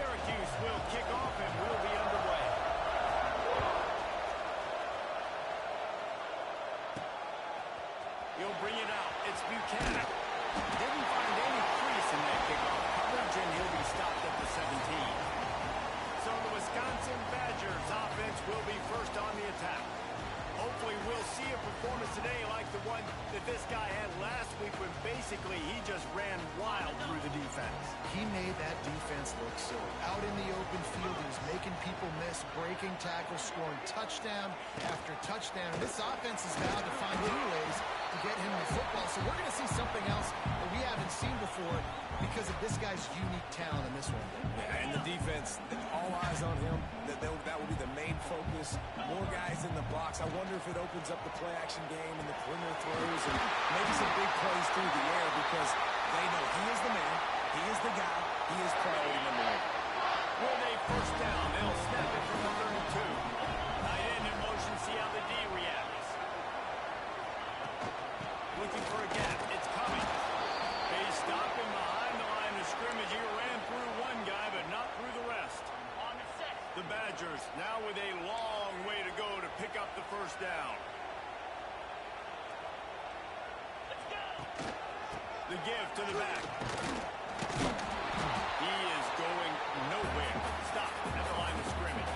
Syracuse will kick off and will be underway. He'll bring it out. It's Buchanan. Didn't find any crease in that kickoff coverage, and he'll be stopped at the 17. So the Wisconsin Badgers offense will be first on the attack. Hopefully we'll see a performance today like the one that this guy had last week when basically he just ran wild through the defense. He made that defense look silly. Out in the open field, he was making people miss, breaking tackles, scoring touchdown after touchdown. This offense is bound to find new ways to get him the football. So we're going to see something else that we haven't seen before because of this guy's unique talent in this one. Yeah, and the defense, all eyes on him. That will be the main focus. More guys in the box. I wonder if it opens up the play-action game and the perimeter throws and maybe some big plays through the air because they know he is the man, he is the guy, he is priority number one. With a first down, they'll snap it from the 32. Tight end in motion, see how the D reacts. Looking for a gap. It's coming. They stop him behind the line of scrimmage. He ran through one guy, but not through the rest. The Badgers now with a long way to go to pick up the first down. The give to the back. He is going nowhere. Stop at the line of scrimmage.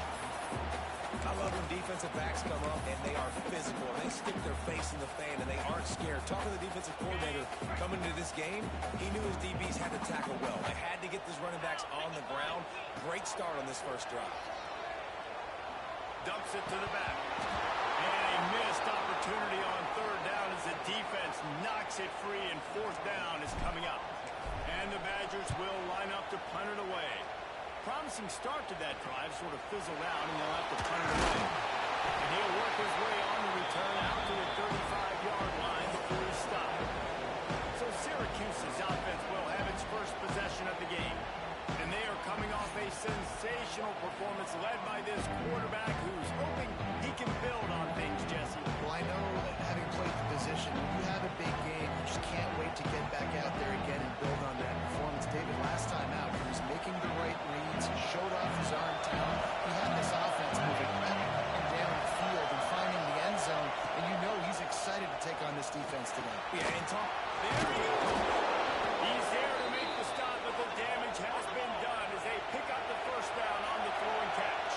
I love when defensive backs come up and they are physical. They stick their face in the fan and they aren't scared. Talking to the defensive coordinator coming into this game, he knew his DBs had to tackle well. They had to get these running backs on the ground. Great start on this first drive. Dumps it to the back. And a missed opportunity on third down as the defense knocks it free and fourth down is coming up. And the Badgers will line up to punt it away. Promising start to that drive, sort of fizzled out, and they'll have to punt it away. And he'll work his way on the return out to the 35-yard line before he's stopped. So Syracuse's offense will have its first possession of the game. And they are coming off a sensational performance led by this quarterback who's hoping he can build on things, Jesse. Well, I know that having played the position, when you have a big game, you just can't wait to get back out there again and build on that performance. David, last time out, he was making the right reads. He showed off his arm talent. He had this offense moving up and down the field and finding the end zone. And you know he's excited to take on this defense today. Yeah, and Tom, there he is. He's there to make the stop, but the damage has been done as they pick up the first down on the throw and catch.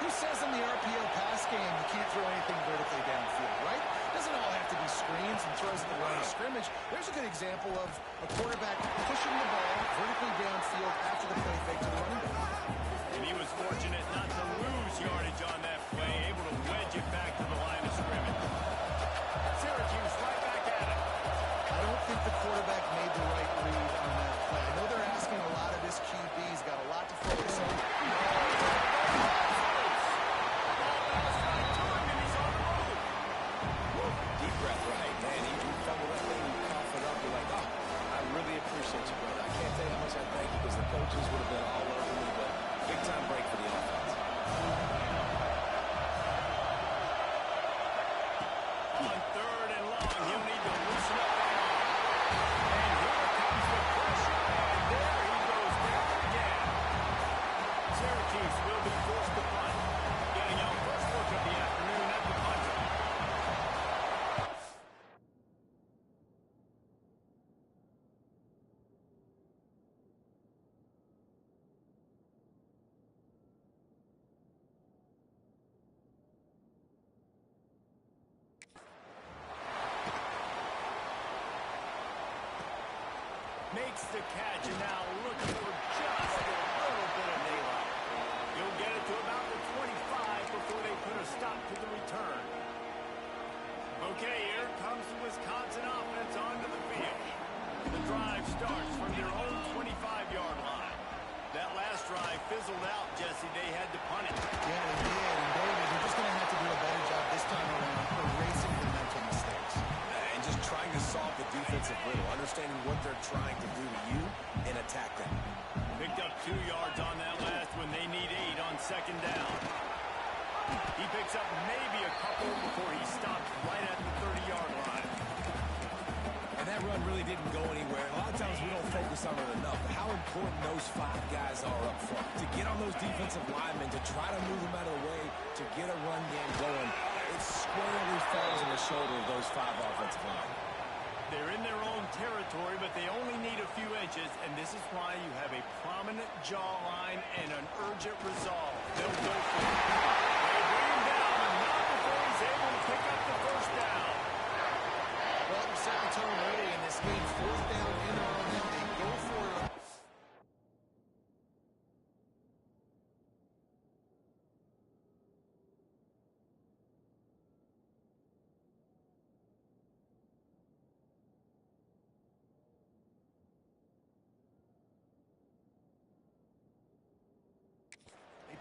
Who says in the RPO pass game you can't throw anything vertically downfield, right? Doesn't all have to be screens and throws at the line of scrimmage. There's a good example of a quarterback pushing the ball vertically downfield after the play fake to the running back. And he was fortunate not to lose yardage on that play, able to wedge it back to the line of scrimmage. Syracuse right back at it. I don't think the quarterback made the right read on that play. I know they're asking a lot of his QB. He's got a lot to focus on. deep breath, right? Man, you fumble that thing and cough it up. You're like, oh, I really appreciate you, brother. I can't tell you how much I thank you because the coaches would have been all over me, but big time break for the offense. On third and long, he'll need to loosen up that arm. And here comes the pressure, and there he goes down again. Syracuse will be forced to punt. Getting out first look of the afternoon at the punt. Makes the catch, and now looking for just a little bit of daylight. He'll get it to about the 25 before they put a stop to the return. Okay, here comes the Wisconsin offense onto the field. The drive starts from their own 25-yard line. That last drive fizzled out, Jesse. They had to punt it. Yeah, they did. And David, they're just going to have to do a better job this time around erasing the mental mistakes. And just trying to solve the defensive riddle, understanding what they're trying to do to you and attack them. Picked up 2 yards on that last one. They need 8 on second down. He picks up maybe a couple before he stops right at the 30-yard line. And that run really really didn't go anywhere. A lot of times we don't focus on it enough. But how important those 5 guys are up front. To get on those defensive linemen, to try to move them out of the way, to get a run game going, it squarely falls on the shoulder of those 5 offensive linemen. They're in their own territory, but they only need a few inches, and this is why you have a prominent jawline and an urgent resolve. They'll go for it. They bring him down, and not before he's able to pick up the first down. Well, they're setting the tone early in this game. 4th down in their own end. They go for it.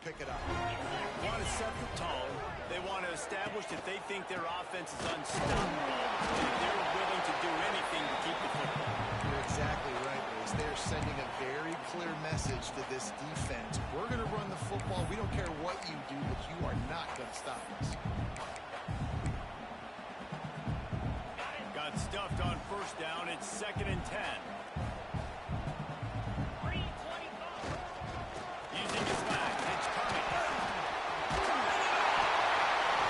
Pick it up. They want to set the tone. They want to establish that they think their offense is unstoppable, and they're willing to do anything to keep the football. You're exactly right, Bruce. They're sending a very clear message to this defense. We're going to run the football. We don't care what you do, but you are not going to stop us. Got stuffed on first down. It's 2nd and 10. Using his back. It's coming.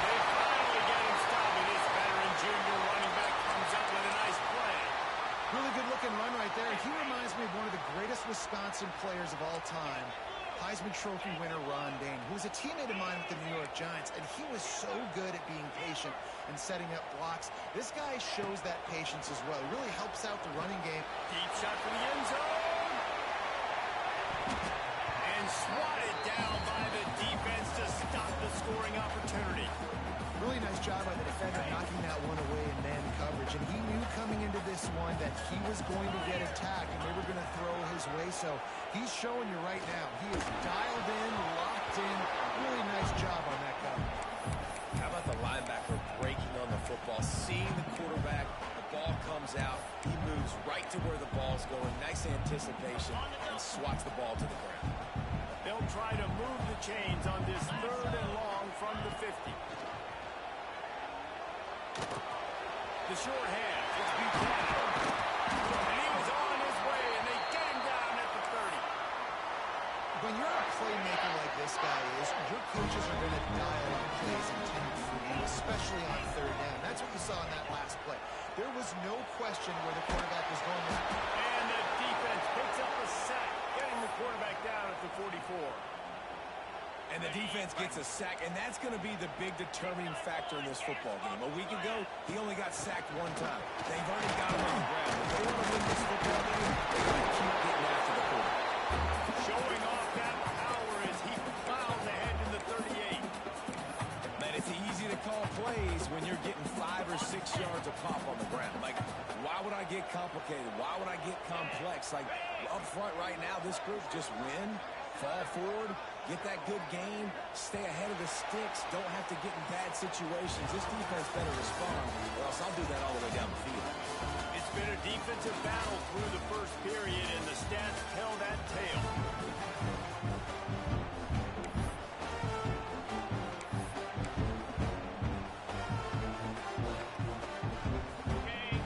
They finally get him stopped. This veteran junior running back comes up with a nice play. Really good-looking run right there. He reminds me of one of the greatest Wisconsin players of all time, Heisman Trophy winner Ron Dayne, who was a teammate of mine with the New York Giants, and he was so good at being patient and setting up blocks. This guy shows that patience as well. He really helps out the running game. Deep shot for the end zone. And swatted down by the defense to stop the scoring opportunity. Really nice job by the defender knocking that one away in man coverage. And he knew coming into this one that he was going to get attacked and they were going to throw his way. So he's showing you right now. He is dialed in, locked in. Really nice job on that coverage. How about the linebacker breaking on the football, seeing the quarterback, the ball comes out, he moves right to where the ball's going, nice anticipation, and swats the ball to the ground. They'll try to move the chains on this 3rd and long from the 50. The short hand. It's Buchanan. And he was on his way, and they get him down at the 30. When you're a playmaker like this guy is, your coaches are going to dial in plays intended for you, especially on 3rd down. That's what you saw in that last play. There was no question where the quarterback was going. And the defense picks up a sack, getting the quarterback down at the 44. And the defense gets a sack, and that's going to be the big determining factor in this football game. A week ago, he only got sacked 1 time. They've already got him on the ground. If they want to win this football game, they've got to keep getting after the quarterback. Showing off that power as he plows ahead to the 38. Man, it's easy to call plays when you're getting 5 or 6 yards a pop on the ground. Like, why would I get complicated? Why would I get complex? Like, up front right now, this group just win, fall forward, get that good game, stay ahead of the sticks, don't have to get in bad situations. This defense better respond, or else I'll do that all the way down the field. It's been a defensive battle through the first period, and the stats tell that tale.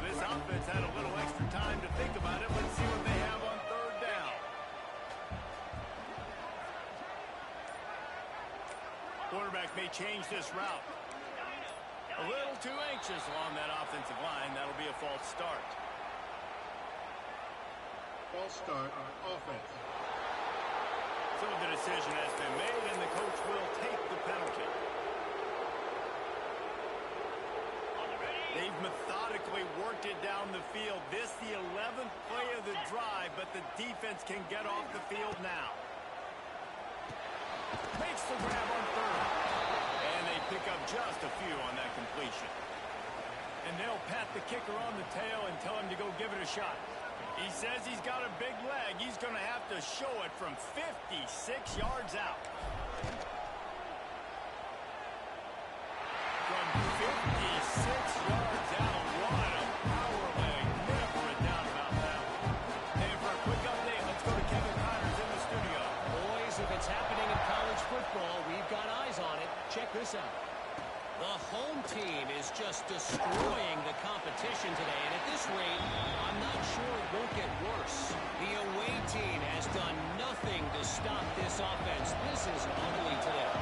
This offense had a little extra time to think about it. Let's see what they have on 3rd down. Quarterback may change this route. A little too anxious along that offensive line. That'll be a false start. False start on offense. So the decision has been made, and the coach will take the penalty. They've methodically worked it down the field. This the 11th play of the drive, but the defense can get off the field now. Makes the grab on 3rd. And they pick up just a few on that completion. And they'll pat the kicker on the tail and tell him to go give it a shot. He says he's got a big leg. He's going to have to show it from 56 yards out. From 56 yards out, what a power leg. Never a doubt about that. And for a quick update, let's go to Kevin Connors in the studio. Boys, if it's happening in college football, we've got eyes on it. Check this out. The home team is just destroying the competition today, and at this rate, I'm I'm not sure it won't get worse. The away team has done nothing to stop this offense. This is ugly to them.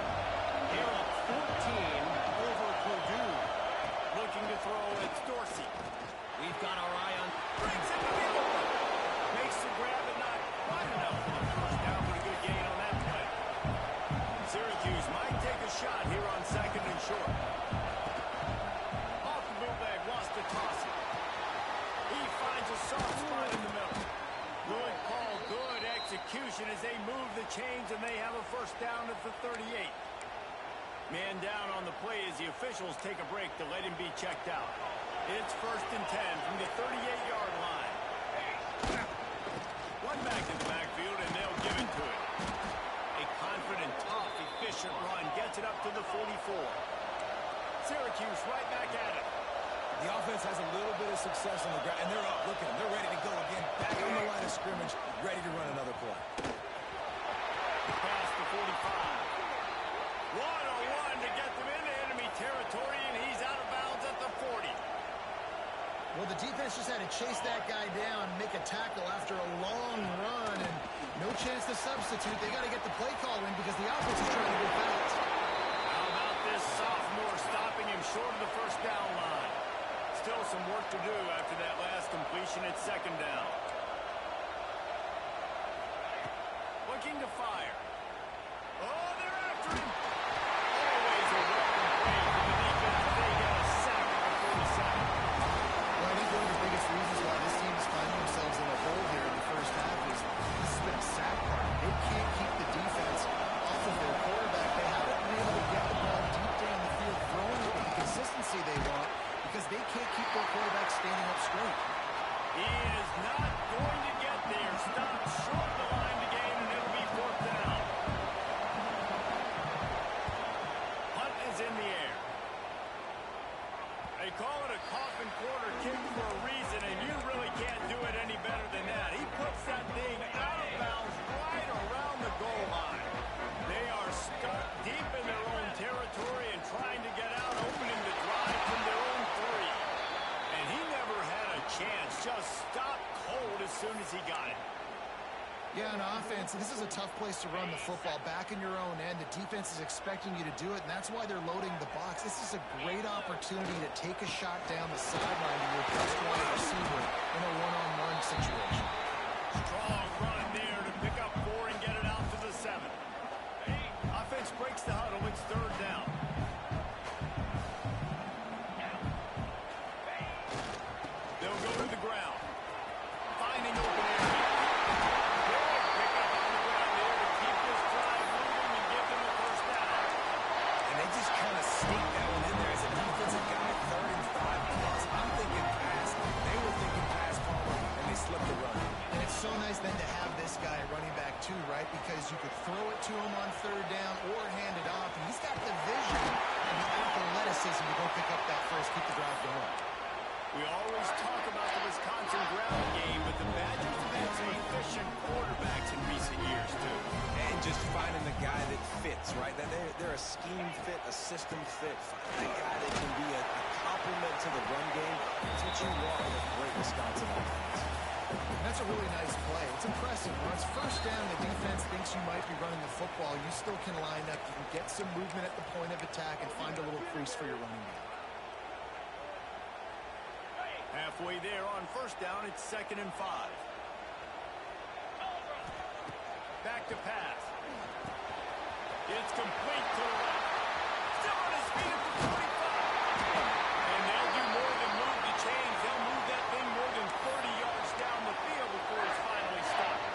They're up 14 over Purdue. Looking to throw, it's Dorsey. We've got our eye on... Brings it to the open. Makes the grab and not wide enough for the first down, but a good gain on that play. Syracuse might take a shot here on second and short. Off the bootleg, wants to toss it. He finds a soft spot in the middle. Good call, good execution as they move the chains, and they have a first down at the 38. Man down on the play as the officials take a break to let him be checked out. It's 1st and 10 from the 38-yard line. One back in the backfield, and they'll give it to him. A confident, tough, efficient run gets it up to the 44. Syracuse right back at it. The offense has a little bit of success on the ground, and they're up. Look at them. They're ready to go again. Back on the line of scrimmage, ready to run another play. Past the 45. 1-on-1 to get them into enemy territory, and he's out of bounds at the 40. Well, the defense just had to chase that guy down, make a tackle after a long run, and no chance to substitute. They got to get the play call in because the offense is trying to go fast. How about this sophomore stopping him short of the first down line? Still some work to do after that last completion at second down. Looking to fire. Oh, they're after him. Always a welcome play for the defense. They get a sack at the 47. Well, I think one of the biggest reasons why this team is finding themselves in a hole here in the first half is this has been a sack part. They can't keep the defense off of their quarterback. They haven't been able to get the ball deep down the field, throwing it with the consistency they want because they can't keep their quarterback standing up straight. He is not going to get there. Stopped short of the line to gain, and it'll be 4th down. Hunt is in the air. They call it a coffin quarter kick for a reason, and you really can't do it any better than that. He puts that thing out of bounds right around the goal line. They are stuck deep in their own territory and trying to get out, opening the drive from their own 3. And he never had a chance. Just stopped cold as soon as he got it. Yeah, on offense, this is a tough place to run the football. Back in your own end, the defense is expecting you to do it, and that's why they're loading the box. This is a great opportunity to take a shot down the sideline to your best wide receiver in a one-on-one situation. Strong run there to pick up 4 and get it out to the 7. Offense breaks the huddle. It's 3rd down. They'll go to the ground. Finding open area. Pick up on the ground there to keep this drive moving and give them a first down. And they just kind of sneak that one in there as a defensive guy, 3rd and 5 plus. I'm thinking pass. They were thinking pass, Palmer, and they slipped the run. And it's so nice then to have this guy running back too, right? Because you could throw it to him on 3rd down or hand it off. And he's got the vision and the athleticism to go pick up that first, keep the drive going. We always talk about the Wisconsin ground game, but the Badgers have had some efficient quarterbacks in recent years, too. And just finding the guy that fits, right? They're a scheme fit, a system fit. Find that guy that can be a complement to the run game. That's what you want with a great Wisconsin offense. That's a really nice play. It's impressive. When it's first down, the defense thinks you might be running the football. You still can line up. You can get some movement at the point of attack and find a little crease for your running game. Halfway there on first down, it's 2nd and 5. Back to pass. It's complete to the left. Still on his feet at the 45. And they'll do more than move the chains. They'll move that thing more than 30 yards down the field before it's finally stopped.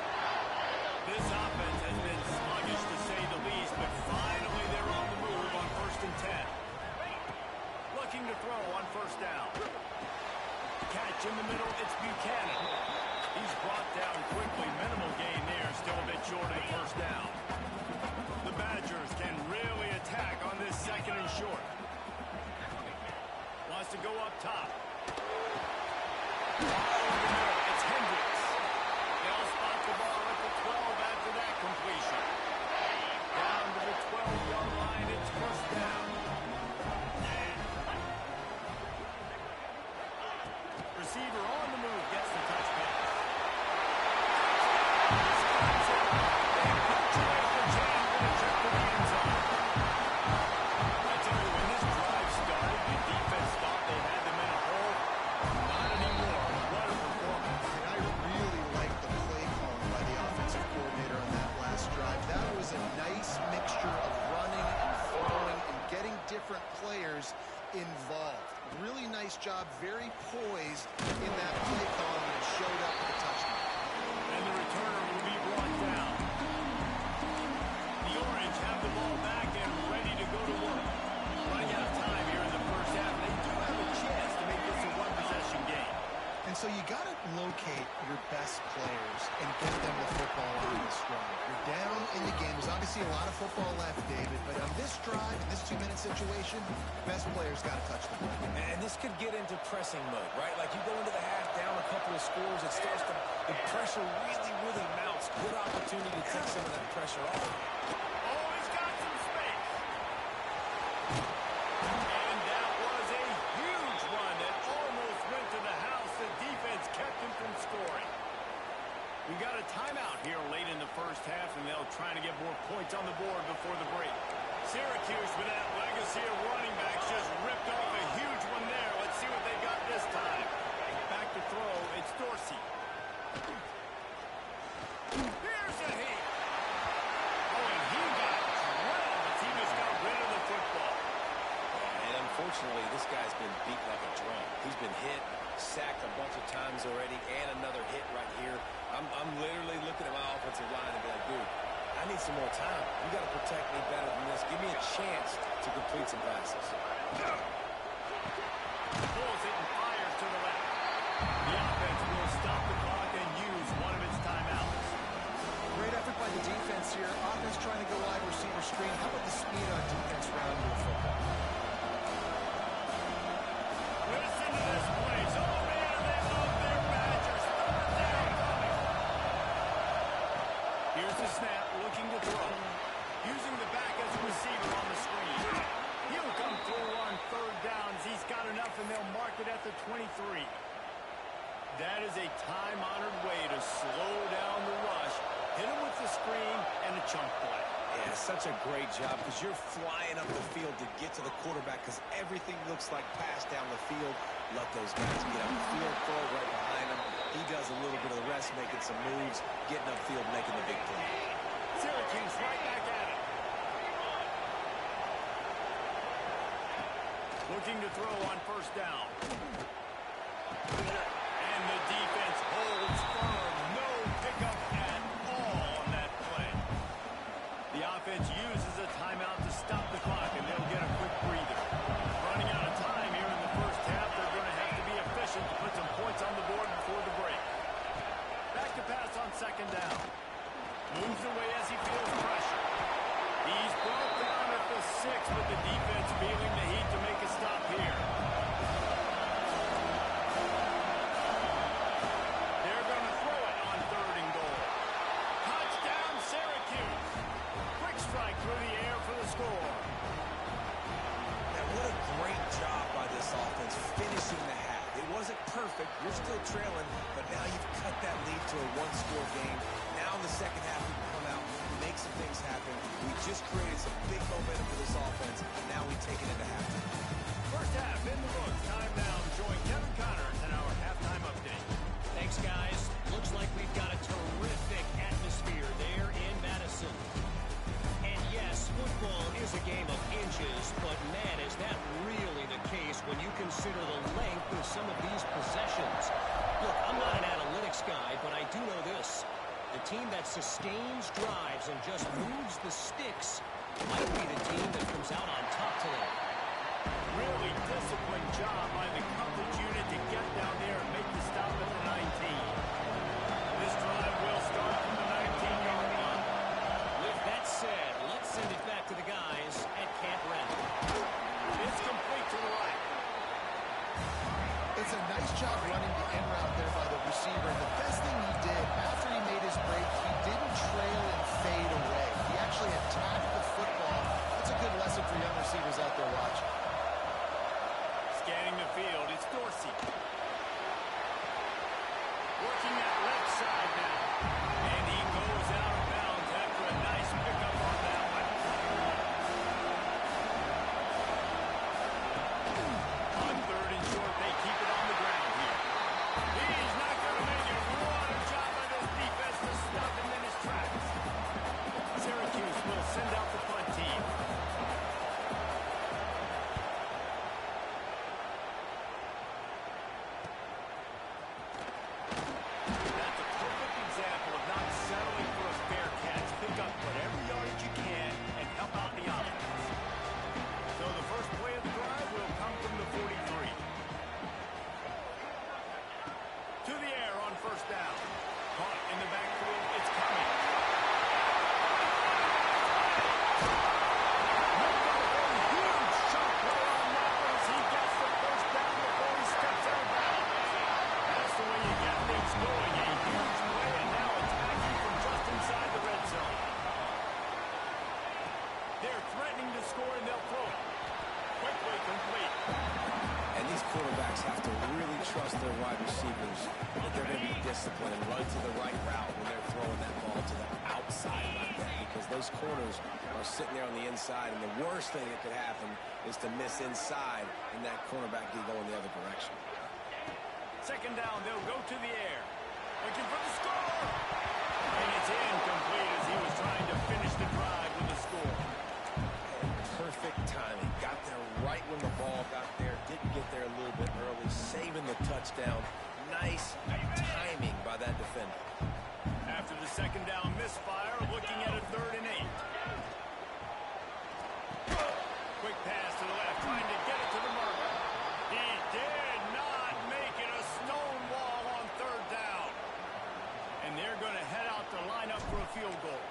This offense has been sluggish to say the least, but finally they're on the move on 1st and 10. Looking to throw on first down. Catch in the middle, it's Buchanan. He's brought down quickly. Minimal gain there, still a bit short of the first down. The Badgers can really attack on this 2nd and short. Wants to go up top. Over the middle, it's Hendricks. They'll spot the ball at the 12 after that completion. Down to the 12-yard line, it's first down. Receiver on the move, gets the touchdown. very poised in that play calling and showed up with a touchdown. And the returner will be brought down. The Orange have the ball back and ready to go to work. Running out of time here in the first half. They do have a chance to make this a one-possession game. And so you got to locate your best players and get them the football on this drive. You're down in the game. There's obviously a lot of football left, David, but on this drive, in this 2-minute situation, best players got to touch the ball. And this could get into pressing mode, right? Like you go into the half down a couple of scores, it starts to, the pressure really, really mounts. Good opportunity to take some of that pressure off. Oh, he's got some space. And that was a huge run that almost went to the house. The defense kept him from scoring. We got a timeout here late in the first half, and they'll try to get more points on the board before the break. Syracuse, with that legacy of running backs, just ripped off a huge one there. Let's see what they got this time. Back to throw. It's Dorsey. Here's a hit. Oh, and he got drilled as he just got rid of the football. And unfortunately, this guy's been beat like a drum. He's been hit, sacked a bunch of times already, and another hit right here. I'm literally looking at my offensive line and be like, dude, I need some more time. You got to protect me better than this. Give me a chance to complete some passes. Pulls it and fires to the left. The offense will stop the clock and use one of its timeouts. Great effort by the defense here. Offense trying to go wide receiver screen. How about the speed on defense rounding the football? Listen to this place. Oh, man, they love their Badgers. Third down coming. Here's the snap, looking to throw. Using the back as a receiver on the screen. He'll come through on third downs. He's got enough, and they'll mark it at the 23. That is a time-honored way to slow down the rush. Hit him with the screen and a chunk play. Yeah, such a great job because you're flying up the field to get to the quarterback because everything looks like pass down the field. Let those guys get up the field, throw it right behind him. He does a little bit of the rest, making some moves, getting upfield, making the big play. Syracuse right back at it. Looking to throw on first down. And the defense holds firm. No pickup at all on that play. The offense uses a timeout to stop the clock, and they'll get a quick breather. Running out of time here in the first half. They're going to have to be efficient to put some points on the board before the break. Back to pass on second down. Moves away as he feels pressure. He's brought down at the 6, but the defense feeling the heat to make a stop here. They're going to throw it on third and goal. Touchdown, Syracuse. Quick strike through the air for the score. Now, what a great job by this offense finishing the half. It wasn't perfect. You're still trailing, but now you've cut that lead to a one-score game. Now in the second half, we can come out, make some things happen. We just created some big momentum for this offense. Now we take it into halftime. First half in the books. Time now to join Kevin Connors in our halftime update. Thanks, guys. Looks like we've got a terrific atmosphere there in Madison. And yes, football is a game of inches, but man, is that really the case when you consider the length of some of these possessions. Look, I'm not an analytics guy, but I do know this. The team that sustains drives and just moves the sticks might be the team that comes out on top today. Really disciplined job by the coverage unit to get down there and make the stop at the 19. This drive will start from the 19-yard line. With that said, let's send it back to the guys at Camp Randall. It's complete to the right. It's a nice job running the end route there by the receiver. And the best thing he did after he made his break, he didn't trail and fade away. He actually attacked the football. That's a good lesson for young receivers out there watching. Scanning the field, it's Dorsey. discipline and run to the right route when they're throwing that ball to the outside like that, because those corners are sitting there on the inside, and the worst thing that could happen is to miss inside and that cornerback be going the other direction. Second down, they'll go to the air. Looking for the score. And it's incomplete as he was trying to finish the drive with a score. Perfect timing. Got there right when the ball got there. Didn't get there a little bit early. Saving the touchdown. Nice timing by that defender. After the second down misfire, looking at a 3rd and 8. Quick pass to the left, trying to get it to the marker. He did not make it. A stone wall on 3rd down. And they're going to head out to line up for a field goal.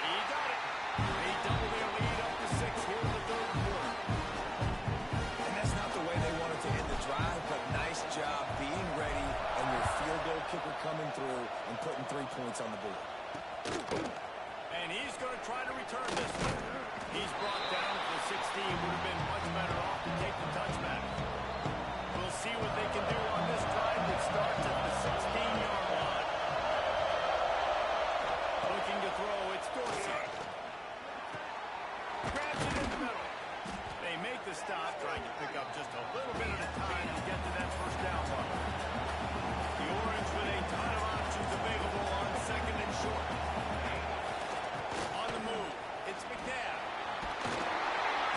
He got it. They double their lead up to 6 here in the 3rd quarter. And that's not the way they wanted to end the drive, but nice job being ready and your field goal kicker coming through and putting 3 points on the board. And he's going to try to return this one. He's brought down for 16. Would have been much better off to take the touchback. We'll see what they can do on this drive that starts at the 16-yard line. Looking to throw, it's Dorsey. Grabs it in the middle. They make the stop, trying to pick up just a little bit at a time to get to that first down mark. The Orange with a ton of options available on 2nd and short. On the move, it's McNabb.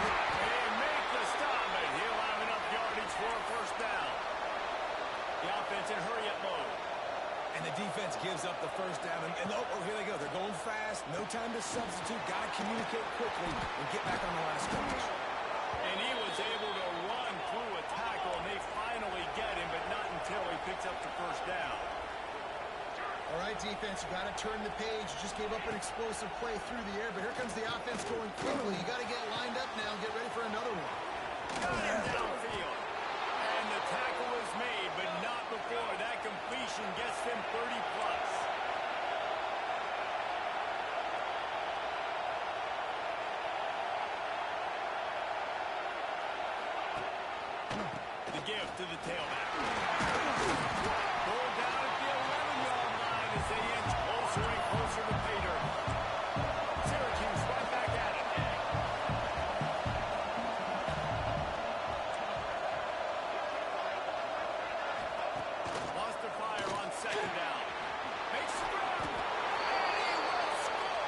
They make the stop, and he'll have enough yardage for a first down. The offense in hurry-up mode. And the defense gives up the first down. And oh, here they go. They're going fast. No time to substitute. Got to communicate quickly and get back on the line of scrimmage. And he was able to run through a tackle, and they finally get him, but not until he picks up the first down. All right, defense, you got to turn the page. You just gave up an explosive play through the air, but here comes the offense going quickly. You got to get lined up now and get ready for another one. Got him downfield. And the tackle is made, but not before that completion gets them 30-plus. The give to the tailback. Goal down at the 11-yard line as they inch closer and closer to pay dirt. Syracuse right back at it. Lost the fire on 2nd down. Makes the grab. And he will score.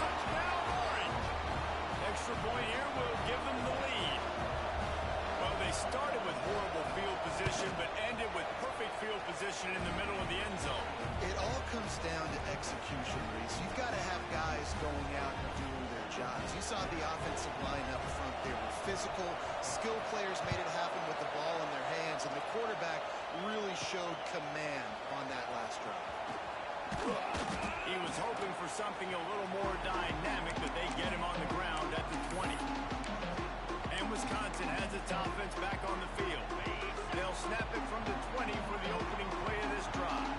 Touchdown Orange. Extra point here will give them the lead. Well, they started with horrible field position, but ended with perfect field position in the middle of the end zone. It all comes down to execution, Reese. You've got to have guys going out and doing their jobs. You saw the offensive line up front. They were physical. Skill players made it happen with the ball in their hands, and the quarterback really showed command on that last drive. He was hoping for something a little more dynamic, that they get him on the ground at the 20. And Wisconsin has its offense back on the field. They'll snap it from the 20 for the opening play of this drive.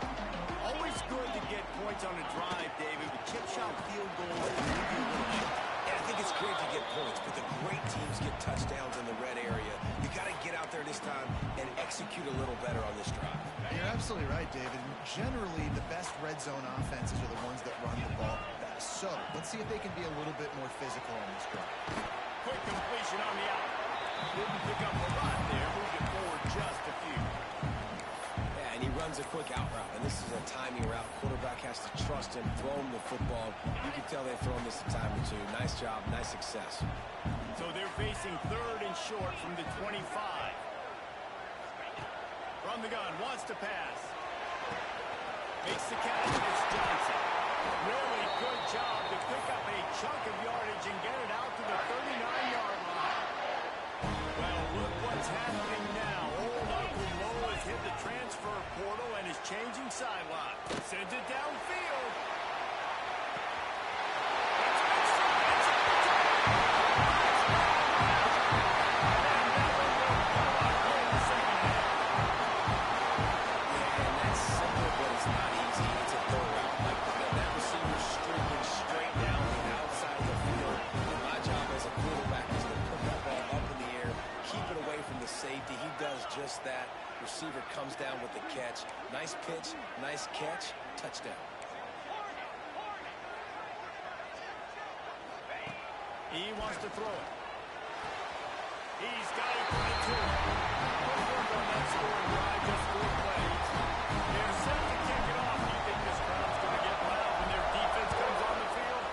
Always good to get points on a drive, David, with chip shot field goals. Yeah, I think it's great to get points, but the great teams get touchdowns in the red area. You got to get out there this time and execute a little better on this drive. You're absolutely right, David. Generally, the best red zone offenses are the ones that run the ball best. So let's see if they can be a little bit more physical on this drive. Quick completion on the out. Didn't pick up a lot there. Moved it forward just a few. Yeah, and he runs a quick out route, and this is a timing route. Quarterback has to trust him, throw him the football. You can tell they've thrown this a time or two. Nice job, nice success. So they're facing 3rd and short from the 25. From the gun, wants to pass. Makes the catch. It's Johnson. Really good job to pick up a chunk of yardage and get it out to the 39-yard line. Well, look what's happening now. Old Uncle Mo has hit the transfer portal and is changing sideline. Sends it downfield. Just that. Receiver comes down with the catch. Nice pitch, nice catch, touchdown. He wants to throw it. He's got it for the 2. Good work on that scoring drive, just 4 plays. They're set to kick it off. Do you think this crowd's going to get loud when their defense comes on the field?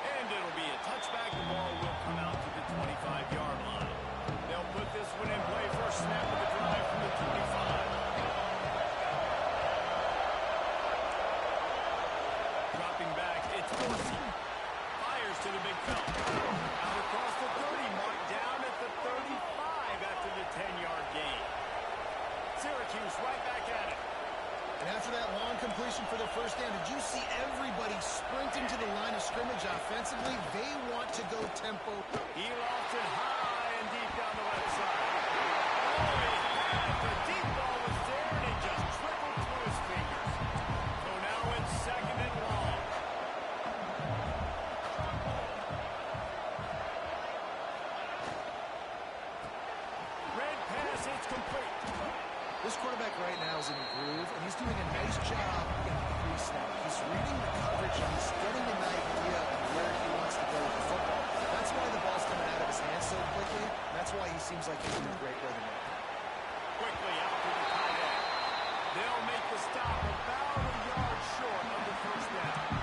And it'll be a touchback. The ball will come out to the 25-yard line. They'll put this one in play for a snap of the drive from the 25. Dropping back, it's Dorsey. Fires to the big fella. Out across the 30, marked down at the 35 after the 10-yard gain. Syracuse right back at it. And after that long completion for the first down, did you see everybody sprinting to the line of scrimmage offensively? They want to go tempo. He lofted high and deep down the left side. Oh, he had it. The deep ball was there, and it just trickled through his fingers. So now it's 2nd and long. Red pass, it's complete. This quarterback right now is in a groove, and he's doing a nice job in the pre-snap. He's reading the coverage, and he's getting an idea of where he wants to go with the football. That's why the ball's coming out of his hands so quickly. That's why he seems like he's in a great rhythm. Quickly out to the tight end. They'll make the stop about a yard short of the first down.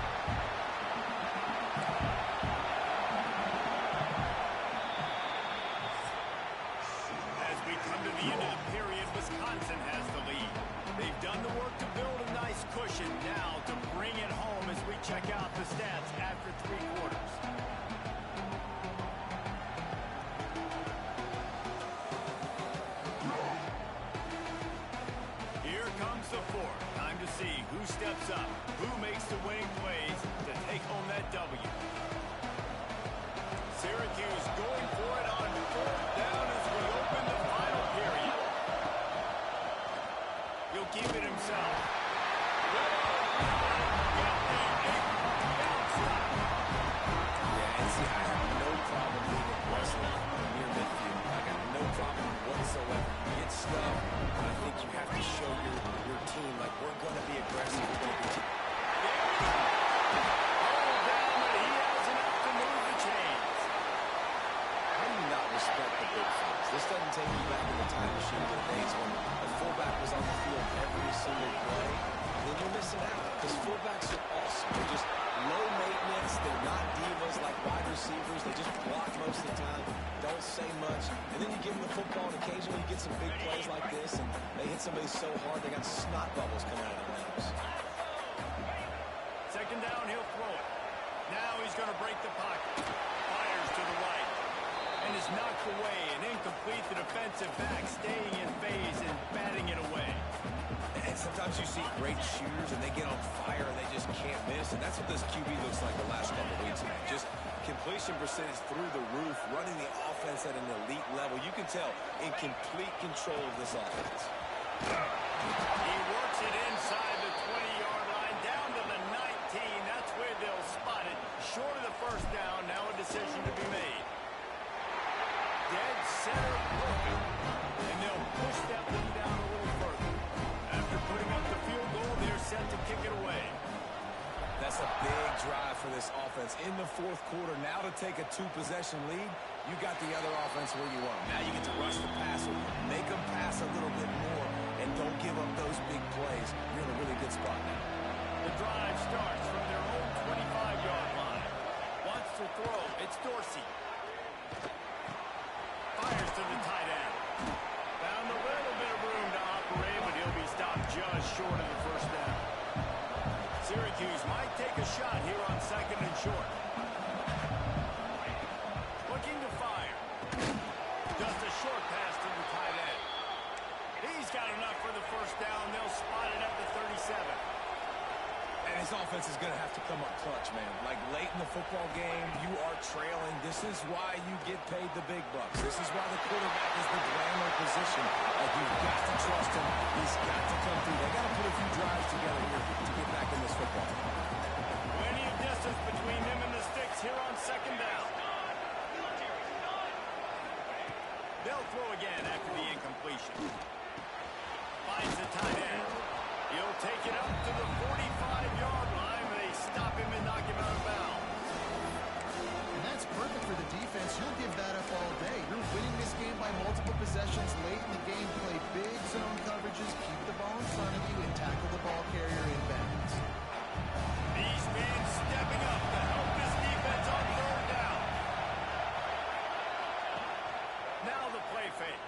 As we come to the end of the period, Wisconsin has the lead. They've done the work to build a nice cushion. Now to bring it home as we check out the stats after 3 quarters. Here comes the 4th. Time to see who steps up, who makes the winning plays to take home that W. Syracuse going for it on 4th down as we open the final period. He'll keep it himself. Yeah, and see, I have no problem being aggressive near midfield. I got no problem whatsoever. You get stuff, and I think you have to show your team, like, we're going to be aggressive. We're going to be Down, but he has enough to move the chains. How do you not respect the big things? This doesn't take you back in the time machine to the days when a fullback was on the field every single play. Then you're missing out because fullbacks are awesome. They're just low maintenance. They're not divas like wide receivers. They just block most of the time, don't say much. And then you give them the football, and occasionally you get some big plays like this, and they hit somebody so hard they got snot bubbles coming out of their nose. 2nd down, he'll throw it. Now he's going to break the pocket. Fires to the right. And is knocked away and incomplete. The defensive back staying in phase and batting it away. And sometimes you see great shooters and they get on fire and they just can't miss. And that's what this QB looks like the last couple of weeks, man. Just completion percentage through the roof, running the offense at an elite level. You can tell in complete control of this offense. He works it inside the 20-yard line, down to the 19. That's where they'll spot it. Short of the first down, now a decision to be made. Dead center broken, and they'll push that one down a little further. After putting up the field goal, they're set to kick it away. That's a big drive for this offense in the 4th quarter. Now to take a 2-possession lead, you got the other offense where you want. Now you get to rush the passer, make them pass a little bit more, and don't give up those big plays. You're in a really good spot now. The drive starts from their own 25-yard line. Wants to throw. It's Dorsey. Fires to the tight end. Found a little bit of room to operate, but he'll be stopped just short of the first down. Syracuse might take a shot here on 2nd and short. Looking to fire. Just a short pass to the tight end. He's got enough for the first down. They'll spot it at the 37. And his offense is going to have to come up clutch, man. Like late in the football game, you are trailing. This is why you get paid the big bucks. This is why the quarterback is the glamour position. Like you've got to trust him. He's got to come through. They got to put a few drives together here to get back in this football. Plenty of distance between him and the sticks here on 2nd down. They'll throw again after the incompletion. Finds the tight end. He'll take it up to the 45-yard line. They stop him and knock him out of bounds. And that's perfect for the defense. You'll give that up all day. You're winning this game by multiple possessions late in the game. Play big zone coverages, keep the ball in front of you, and tackle the ball carrier in bounds. These fans stepping up to help this defense on third down. Now the play fake.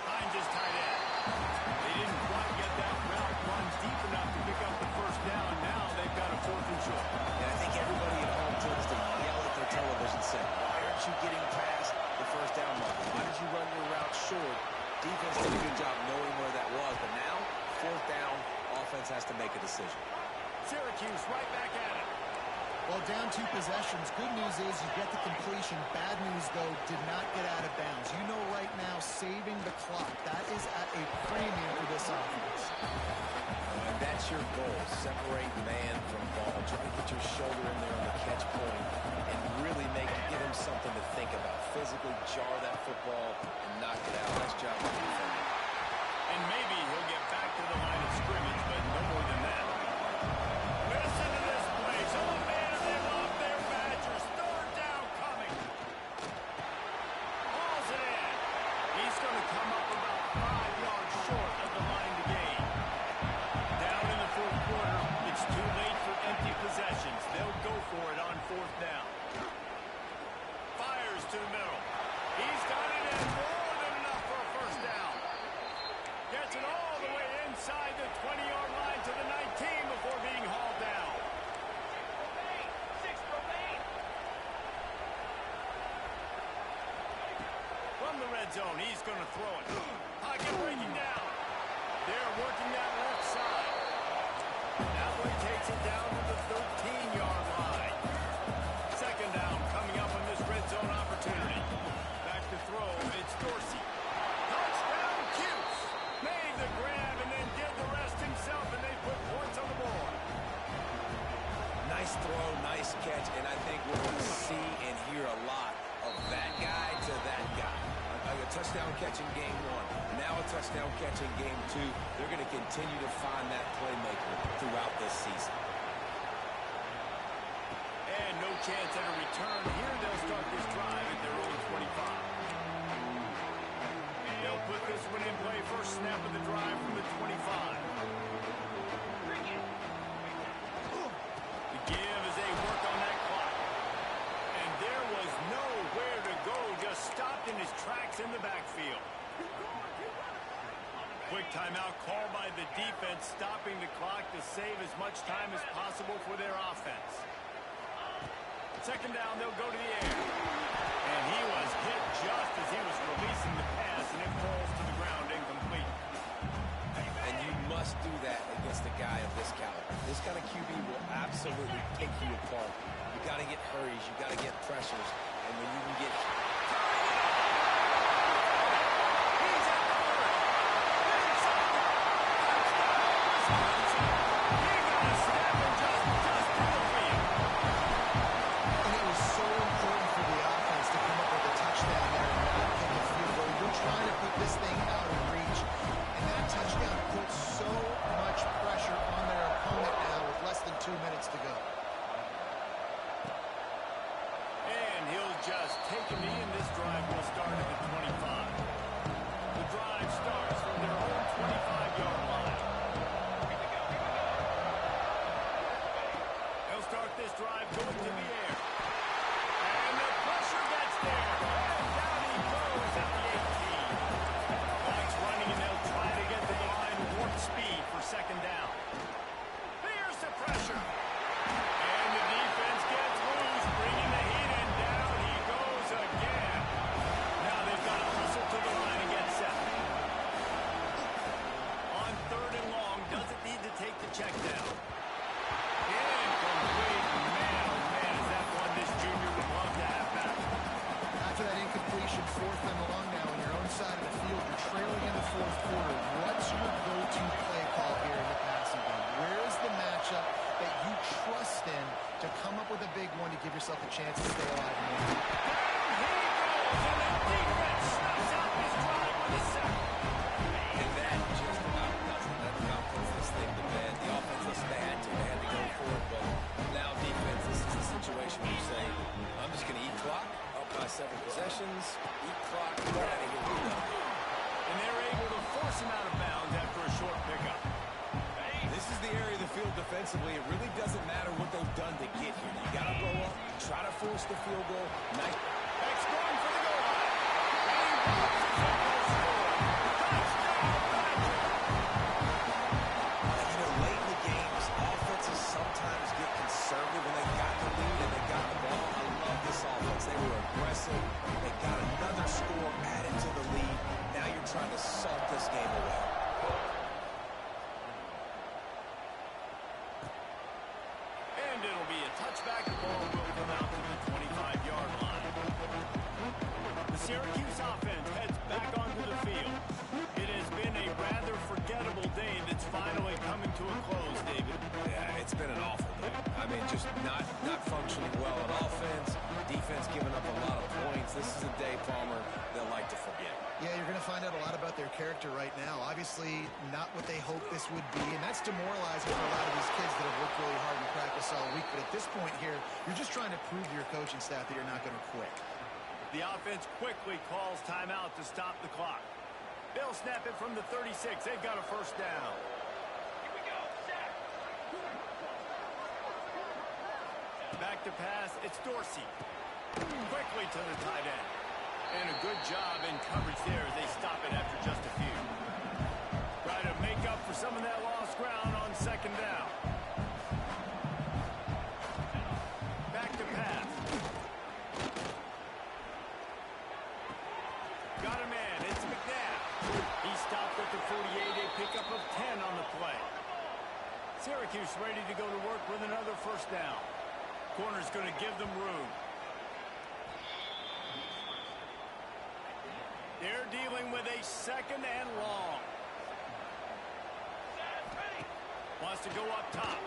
Finds his tight end. They didn't quite get that route run deep enough to pick up the first down. Now they've got a 4th and short. And I think everybody at home tends to yell at their television set. Why aren't you getting past the first down mark? Why did you run your route short? Defense did a good job knowing where that was. But now, 4th down, offense has to make a decision. Syracuse right back at it. Well, down 2 possessions. Good news is you get the completion. Bad news, though, did not get out of bounds. You know right now, saving the clock, that is at a premium for this offense. And that's your goal. Separate man from ball. Try to get your shoulder in there on the catch point and really give him something to think about. Physically jar that football and knock it out. Nice job by the defender. And maybe he'll get back to the line of scrimmage, but no more than that. Listen to this play. Someone banded them off their Badgers. 3rd down coming. Hauls it in. He's going to come up about 5 yards short of the line to gain. Down in the 4th quarter, it's too late for empty possessions. They'll go for it on 4th down. Fires to the middle. He's got it in more than enough for a first down. Gets it all the way inside the 20-yard line to the 19 before being hauled down. From the red zone, he's going to throw it. Pocket breaking down. They're working that left side. Napoli takes it down to the 13-yard line. 2nd down coming up on this red zone opportunity. Back to throw, it's Dorsey. Touchdown, Cuse. Made the grab and then did the rest himself, and they put points on the board. Nice throw, nice catch, and I think we're going to see and hear a lot of that guy to that guy. A touchdown catch in game 1. Now a touchdown catch in game 2. They're going to continue to find that playmaker throughout this season. And no chance at a return here. They'll start this drive at their own 25. They'll put this one in play. First snap of the drive from the 25. The give as they work on that clock. And there was nowhere to go. Just stopped in his tracks in the backfield. Quick timeout called by the defense, stopping the clock to save as much time as possible for their offense. 2nd down, they'll go to the air. And he was hit just as he was releasing the pass, and it falls to the ground incomplete. And you must do that against a guy of this caliber. This kind of QB will absolutely pick you apart. You got to get hurries, you got to get pressures, and when you can get just take a knee, and this drive will start at the 25. The drive starts from their own 25-yard line. They'll start this drive going to the air. And the pressure gets there. And down he goes at the 18. Clock's running, and they'll try to get to the line with warp speed for 2nd down. Here's the pressure. And the defense gets loose, bringing the heat in. Down he goes again. Now they've got to hustle to the line and get set. On 3rd and long, doesn't need to take the check down. Incomplete. Man, oh man, is that one this junior would love to have back. After that incompletion, 4th and long now on your own side of the field, you're trailing in the 4th quarter. What's your go-to play call here in the passing game? Where's the matchup that you trust in to come up with a big one to give yourself a chance to stay alive? Down he goes, and the defensively, it really doesn't matter what they've done to get here. You got to go up, try to force the field goal. Nice. That's going for the goal line. And he rips it up for the score. Touchdown, Badgers! You know, late in the games, offenses sometimes get conservative when they got the lead and they got the ball. I love this offense. They were aggressive. They got another score added to the lead. Now you're trying to salt this game away. And it'll be a touchback. The ball will come out to the 25-yard line. The Syracuse offense heads back onto the field. It has been a rather forgettable day that's finally coming to a close, David. Yeah, it's been an awful day. I mean, just not functioning well on offense. Defense giving up a lot of points. This is a day, Palmer, they'll like to forget. Yeah, you're going to find out a lot about their character right now. Obviously, not what they hoped this would be, and that's demoralizing for a lot of these kids that have worked really hard in practice all week. But at this point here, you're just trying to prove to your coaching staff that you're not going to quit. The offense quickly calls timeout to stop the clock. They'll snap it from the 36. They've got a first down. Here we go. Back to pass. It's Dorsey. Quickly to the tight end. And a good job in coverage there as they stop it after just a few. Try to make up for some of that lost ground on second down. Back to pass. Got a man. It's McNabb. He stopped at the 48. A pickup of 10 on the play. Syracuse ready to go to work with another first down. Corner's going to give them room. They're dealing with a second and long. Wants to go up top.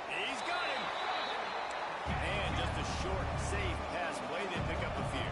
He's got him. And just a short, safe pass play. They pick up a few.